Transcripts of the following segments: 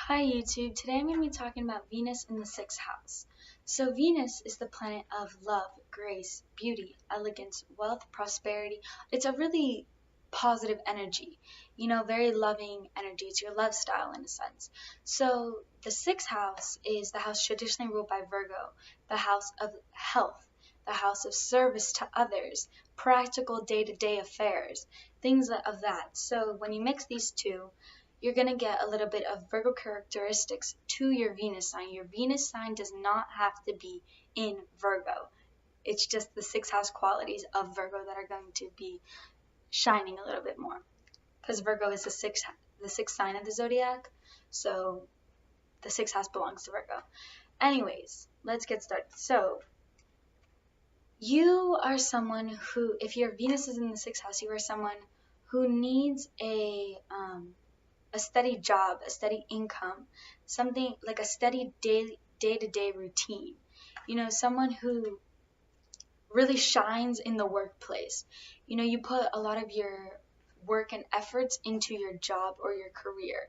Hi YouTube, today I'm going to be talking about Venus in the 6th house. So Venus is the planet of love, grace, beauty, elegance, wealth, prosperity. It's a really positive energy, very loving energy. It's your love style in a sense. So the 6th house is the house traditionally ruled by Virgo, the house of health, the house of service to others, practical day-to-day affairs, things of that. So when you mix these two, you're going to get a little bit of Virgo characteristics to your Venus sign. Your Venus sign does not have to be in Virgo. It's just the 6th house qualities of Virgo that are going to be shining a little bit more. Because Virgo is the sixth sign of the zodiac, so the 6th house belongs to Virgo. Anyways, let's get started. So, you are someone who, if your Venus is in the 6th house, you are someone who needs a steady job, a steady income, something like a steady day-to-day routine. Someone who really shines in the workplace. You put a lot of your work and efforts into your job or your career.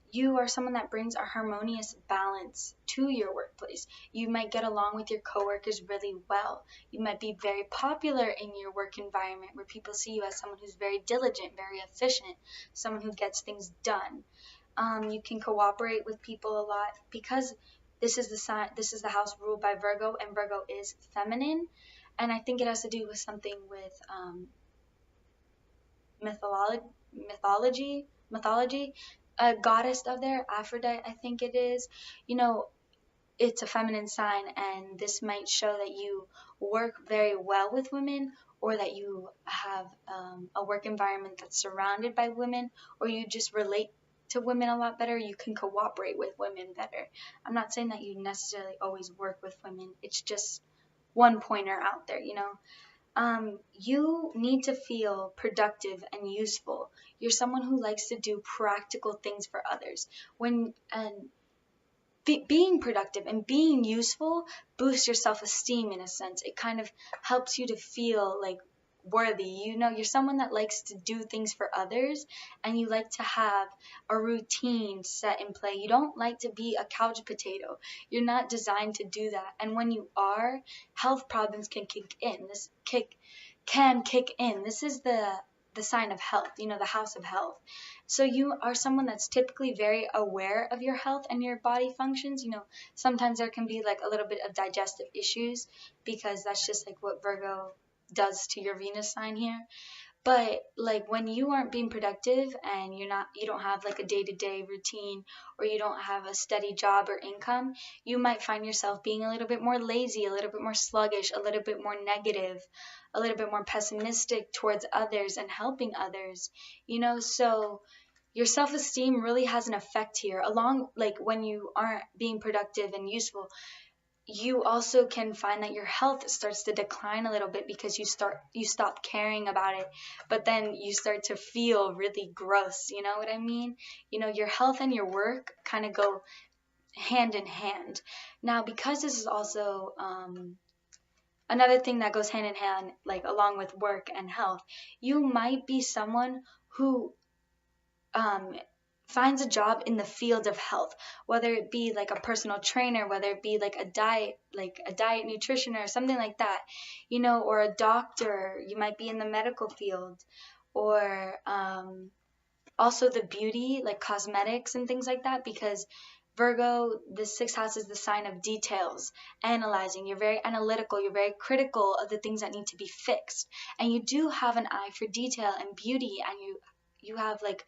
You are someone that brings a harmonious balance to your workplace. You might get along with your coworkers really well. You might be very popular in your work environment where people see you as someone who's very diligent, very efficient, someone who gets things done. You can cooperate with people a lot because this is the house ruled by Virgo, and Virgo is feminine, and I think it has to do with something with mythology. A goddess of there, Aphrodite, I think it is. It's a feminine sign, and this might show that you work very well with women, or that you have a work environment that's surrounded by women, or you just relate to women a lot better. You can cooperate with women better. I'm not saying that you necessarily always work with women. It's just one pointer out there. You need to feel productive and useful. You're someone who likes to do practical things for others. Being productive and being useful boosts your self-esteem in a sense. It kind of helps you to feel like worthy. You're someone that likes to do things for others, and you like to have a routine set in play. You don't like to be a couch potato. You're not designed to do that. And when you are, health problems can kick in. This is the sign of health, the house of health. So you are someone that's typically very aware of your health and your body functions. Sometimes there can be like a little bit of digestive issues because that's just like what Virgo does to your Venus sign here. But like when you aren't being productive and you don't have like a day-to-day routine, or you don't have a steady job or income, you might find yourself being a little bit more lazy, a little bit more sluggish, a little bit more negative, a little bit more pessimistic towards others and helping others. So your self-esteem really has an effect here. Along, like, when you aren't being productive and useful, you also can find that your health starts to decline a little bit because you stop caring about it, but then you start to feel really gross. You know what I mean? Your health and your work kind of go hand in hand. Now, because this is also another thing that goes hand in hand, like along with work and health, you might be someone who um, finds a job in the field of health, whether it be like a personal trainer, whether it be like a diet nutrition or something like that, or a doctor. You might be in the medical field, or also the beauty, like cosmetics and things like that, because Virgo, the 6th house, is the sign of details, analyzing. You're very analytical. You're very critical of the things that need to be fixed, and you do have an eye for detail and beauty, and you have like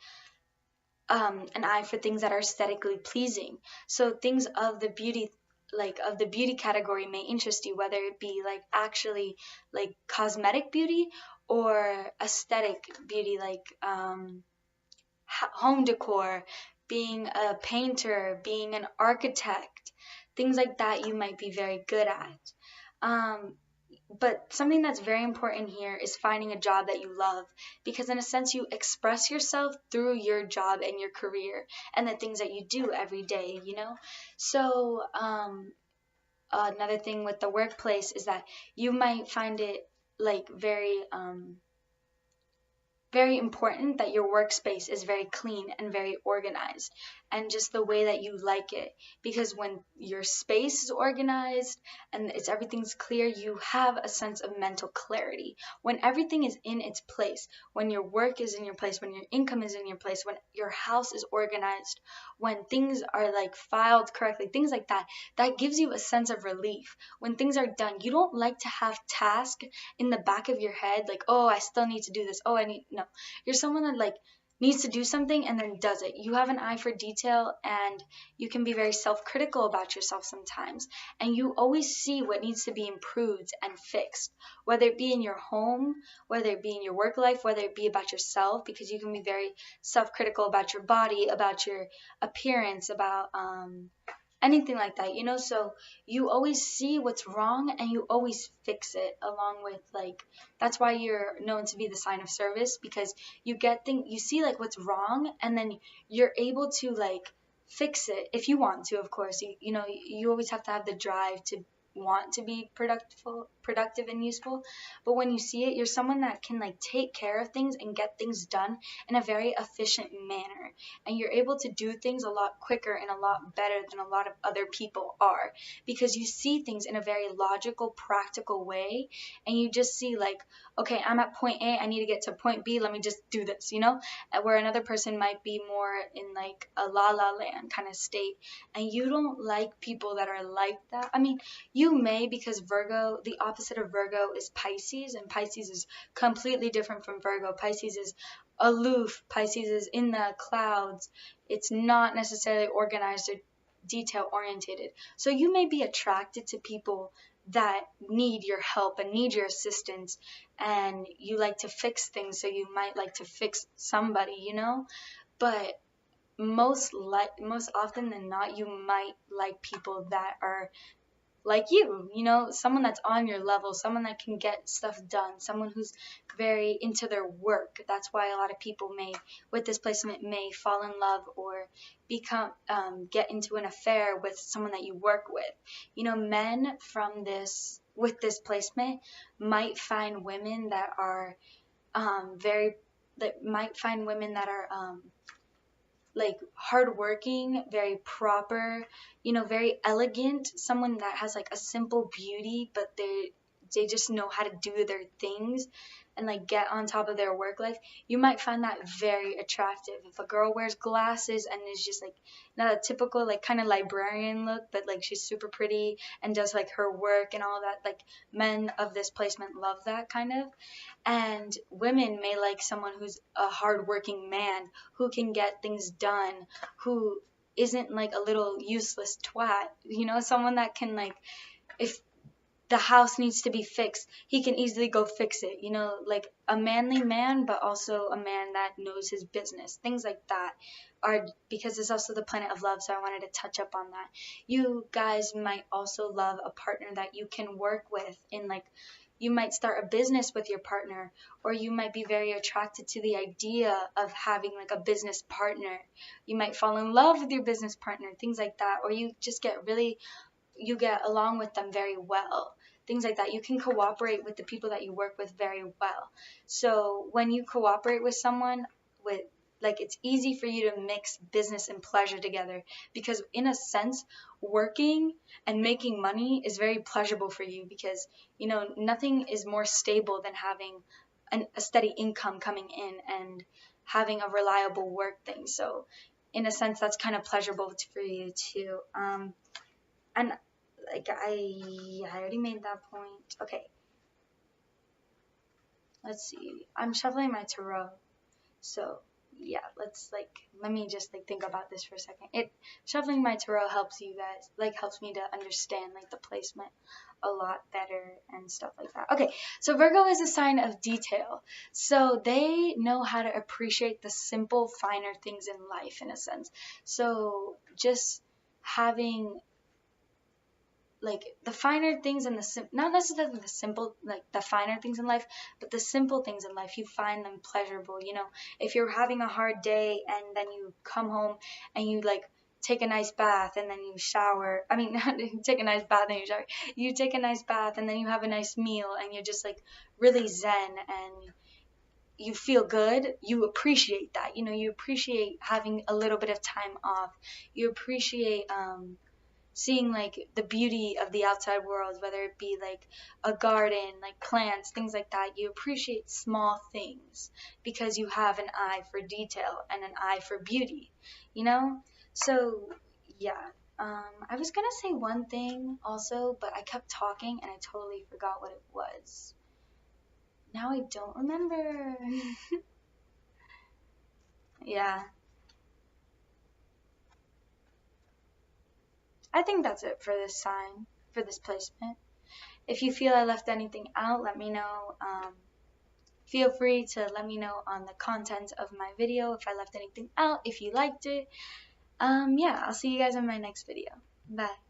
an eye for things that are aesthetically pleasing. So things of the beauty, like of the beauty category, may interest you, whether it be like actually like cosmetic beauty, or aesthetic beauty, like home decor, being a painter, being an architect, things like that you might be very good at. But something that's very important here is finding a job that you love, because in a sense you express yourself through your job and your career and the things that you do every day. So another thing with the workplace is that you might find it like very very important that your workspace is very clean and very organized, and just the way that you like it, because when your space is organized and everything's clear, you have a sense of mental clarity. When everything is in its place, when your work is in your place, when your income is in your place, when your house is organized, when things are like filed correctly, things like that, that gives you a sense of relief. When things are done, you don't like to have tasks in the back of your head, like, oh, I still need to do this, oh, I need, no, you're someone that like needs to do something and then does it. You have an eye for detail, and you can be very self-critical about yourself sometimes, and you always see what needs to be improved and fixed, whether it be in your home, whether it be in your work life, whether it be about yourself, because you can be very self-critical about your body, about your appearance, about anything like that, you know. So you always see what's wrong and you always fix it, along with like, that's why you're known to be the sign of service, because you see like what's wrong, and then you're able to like fix it if you want to. Of course, you know, you always have to have the drive to want to be productive and useful. But when you see it, you're someone that can like take care of things and get things done in a very efficient manner, and you're able to do things a lot quicker and a lot better than a lot of other people are, because you see things in a very logical, practical way, and you just see like, okay, I'm at point A, I need to get to point B, let me just do this, you know. Where another person might be more in like a la la land kind of state, and you don't like people that are like that. I mean, you may, because Virgo, the opposite of Virgo is Pisces, and Pisces is completely different from Virgo. Pisces is aloof, Pisces is in the clouds, it's not necessarily organized or detail orientated. So you may be attracted to people that need your help and need your assistance, and you like to fix things, so you might like to fix somebody, you know. But most often than not, you might like people that are like you know, someone that's on your level, someone that can get stuff done, someone who's very into their work. That's why a lot of people may, with this placement, may fall in love or become get into an affair with someone that you work with. You know, men from this with this placement might find women that are might find women that are like hardworking, very proper, you know, very elegant, someone that has like a simple beauty, but they just know how to do their things and like get on top of their work life. You might find that very attractive. If a girl wears glasses and is just like not a typical like kind of librarian look, but like she's super pretty and does like her work and all that, like men of this placement love that kind of. And women may like someone who's a hardworking man who can get things done, who isn't like a little useless twat, you know, someone that can like, if the house needs to be fixed, he can easily go fix it, you know, like a manly man, but also a man that knows his business. Things like that are, because it's also the planet of love, so I wanted to touch up on that. You guys might also love a partner that you can work with in like, you might start a business with your partner, or you might be very attracted to the idea of having like a business partner. You might fall in love with your business partner, things like that, or you just you get along with them very well, things like that. You can cooperate with the people that you work with very well. So when you cooperate with someone, with like, it's easy for you to mix business and pleasure together, because in a sense, working and making money is very pleasurable for you, because you know nothing is more stable than having a steady income coming in and having a reliable work thing. So in a sense, that's kind of pleasurable for you too. And like I already made that point. Okay, let's see. I'm shuffling my tarot. So yeah, let me just like think about this for a second. Shuffling my tarot helps you guys, like helps me to understand like the placement a lot better and stuff like that. Okay, so Virgo is a sign of detail. So they know how to appreciate the simple, finer things in life in a sense. So just having like the finer things and not necessarily the simple, like the finer things in life, but the simple things in life, you find them pleasurable. You know, if you're having a hard day and then you come home and you like take a nice bath and then you shower, I mean take a nice bath and you shower, you take a nice bath and then you have a nice meal and you're just like really zen, and you feel good, you appreciate that. You know, you appreciate having a little bit of time off. You appreciate seeing like the beauty of the outside world, whether it be like a garden, like plants, things like that. You appreciate small things because you have an eye for detail and an eye for beauty, you know? So, yeah. I was gonna say one thing also, but I kept talking and I totally forgot what it was. Now I don't remember. Yeah, I think that's it for this sign, for this placement. If you feel I left anything out, let me know. Feel free to let me know on the content of my video if I left anything out, if you liked it. Yeah, I'll see you guys in my next video. Bye.